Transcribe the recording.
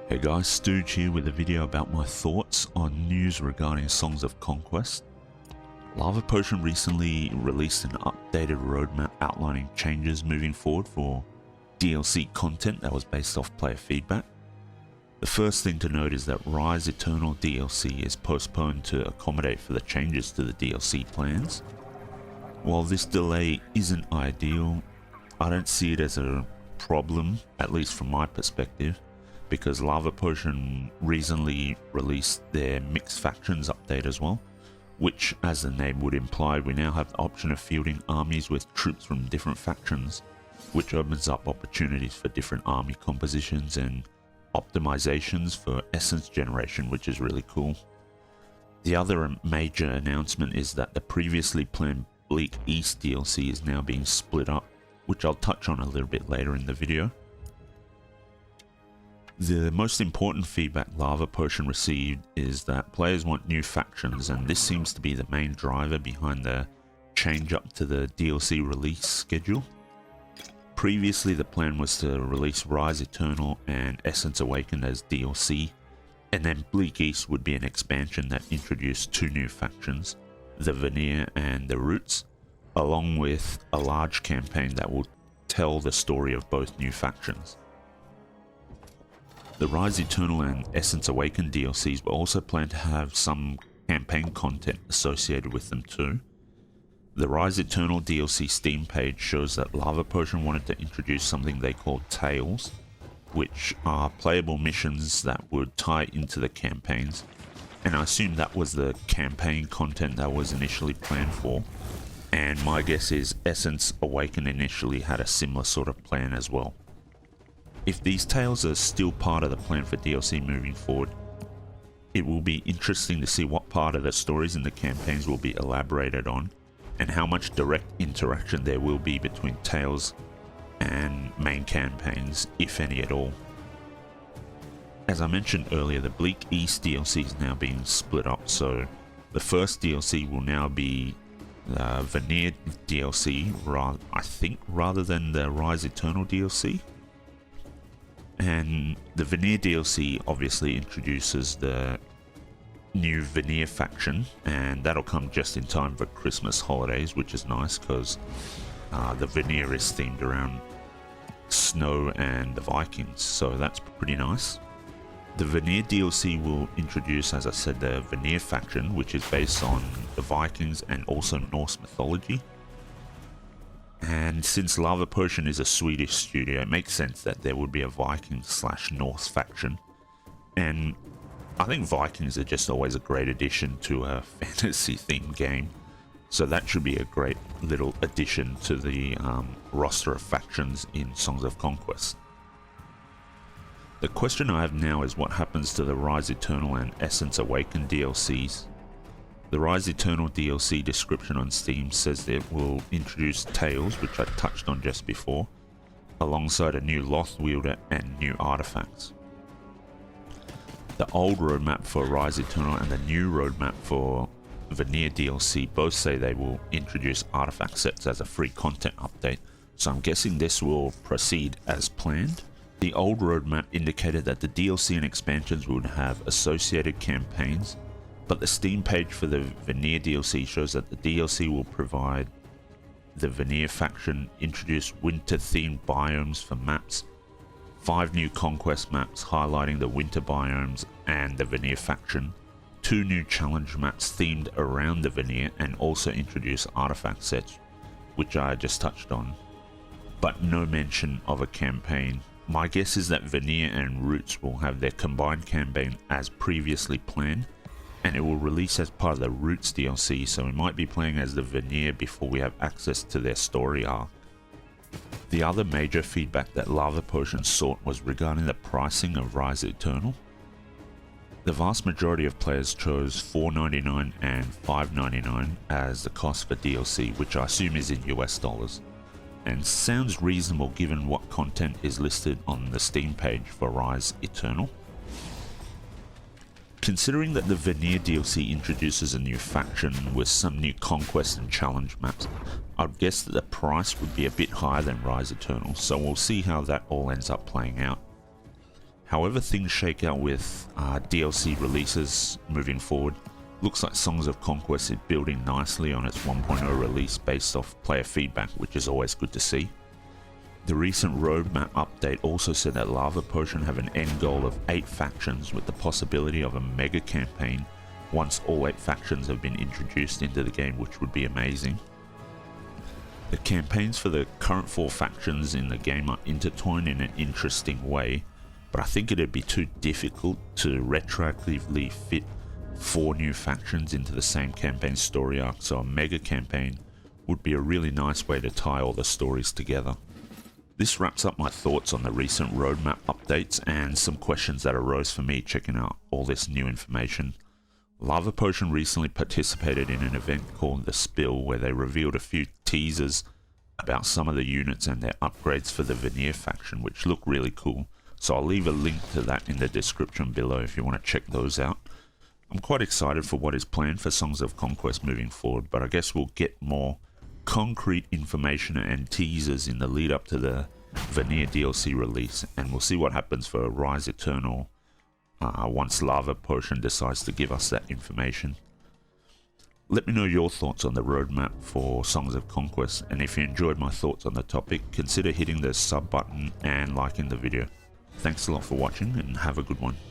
Hey guys, Stooge here with a video about my thoughts on news regarding Songs of Conquest. Lava Potion recently released an updated roadmap outlining changes moving forward for DLC content that was based off player feedback. The first thing to note is that Rise Eternal DLC is postponed to accommodate for the changes to the DLC plans. While this delay isn't ideal, I don't see it as a problem, at least from my perspective, because Lava Potion recently released their Mixed Factions update as well, which, as the name would imply, we now have the option of fielding armies with troops from different factions, which opens up opportunities for different army compositions and optimizations for essence generation, which is really cool. The other major announcement is that the previously planned Bleak East DLC is now being split up, which I'll touch on a little bit later in the video. The most important feedback Lava Potion received is that players want new factions, and this seems to be the main driver behind the change up to the DLC release schedule. Previously, the plan was to release Rise Eternal and Essence Awakened as DLC, and then Bleak East would be an expansion that introduced two new factions, the Vanir and the Roots, along with a large campaign that will tell the story of both new factions. The Rise Eternal and Essence Awakened DLCs were also planned to have some campaign content associated with them too. The Rise Eternal DLC Steam page shows that Lava Potion wanted to introduce something they called Tales, which are playable missions that would tie into the campaigns, and I assume that was the campaign content that was initially planned for, and my guess is Essence Awakened initially had a similar sort of plan as well. If these tales are still part of the plan for DLC moving forward, it will be interesting to see what part of the stories in the campaigns will be elaborated on, and how much direct interaction there will be between tales and main campaigns, if any at all. As I mentioned earlier, the Bleak East DLC is now being split up, so the first DLC will now be the Vanir DLC, I think, rather than the Rise Eternal DLC. And the Vanir DLC obviously introduces the new Vanir faction, and that'll come just in time for Christmas holidays, which is nice because the Vanir is themed around snow and the Vikings, so that's pretty nice. The Vanir DLC will introduce, as I said, the Vanir faction, which is based on the Vikings and also Norse mythology. And since Lava Potion is a Swedish studio, it makes sense that there would be a Viking/Norse faction. And I think Vikings are just always a great addition to a fantasy-themed game. So that should be a great little addition to the roster of factions in Songs of Conquest. The question I have now is what happens to the Rise Eternal and Essence Awakened DLCs. The Rise Eternal DLC description on Steam says it will introduce Tales, which I touched on just before, alongside a new Loth Wielder and new artifacts. The old roadmap for Rise Eternal and the new roadmap for Vanir DLC both say they will introduce artifact sets as a free content update, so I'm guessing this will proceed as planned. The old roadmap indicated that the DLC and expansions would have associated campaigns, but the Steam page for the Vanir DLC shows that the DLC will provide the Vanir faction, introduce winter-themed biomes for maps, 5 new conquest maps highlighting the winter biomes and the Vanir faction, 2 new challenge maps themed around the Vanir, and also introduce artifact sets, which I just touched on, but no mention of a campaign. My guess is that Vanir and Roots will have their combined campaign as previously planned, and it will release as part of the Roots DLC, so we might be playing as the Vanir before we have access to their story arc. The other major feedback that Lava Potion sought was regarding the pricing of Rise Eternal. The vast majority of players chose $4.99 and $5.99 as the cost for DLC, which I assume is in US dollars, and sounds reasonable given what content is listed on the Steam page for Rise Eternal. Considering that the Vanir DLC introduces a new faction with some new conquest and challenge maps, I'd guess that the price would be a bit higher than Rise Eternal, so we'll see how that all ends up playing out. However things shake out with DLC releases moving forward, looks like Songs of Conquest is building nicely on its 1.0 release based off player feedback, which is always good to see. The recent roadmap update also said that Lava Potion have an end goal of 8 factions with the possibility of a mega campaign once all 8 factions have been introduced into the game, which would be amazing. The campaigns for the current 4 factions in the game are intertwined in an interesting way, but I think it'd be too difficult to retroactively fit 4 new factions into the same campaign story arc, so a mega campaign would be a really nice way to tie all the stories together. This wraps up my thoughts on the recent roadmap updates and some questions that arose for me checking out all this new information. Lava Potion recently participated in an event called The Spill, where they revealed a few teasers about some of the units and their upgrades for the Vanir faction, which look really cool. So I'll leave a link to that in the description below if you want to check those out. I'm quite excited for what is planned for Songs of Conquest moving forward, but I guess we'll get more concrete information and teasers in the lead up to the Vanir DLC release, and we'll see what happens for Rise Eternal once Lava Potion decides to give us that information. Let me know your thoughts on the roadmap for Songs of Conquest, and if you enjoyed my thoughts on the topic, consider hitting the sub button and liking the video. Thanks a lot for watching and have a good one.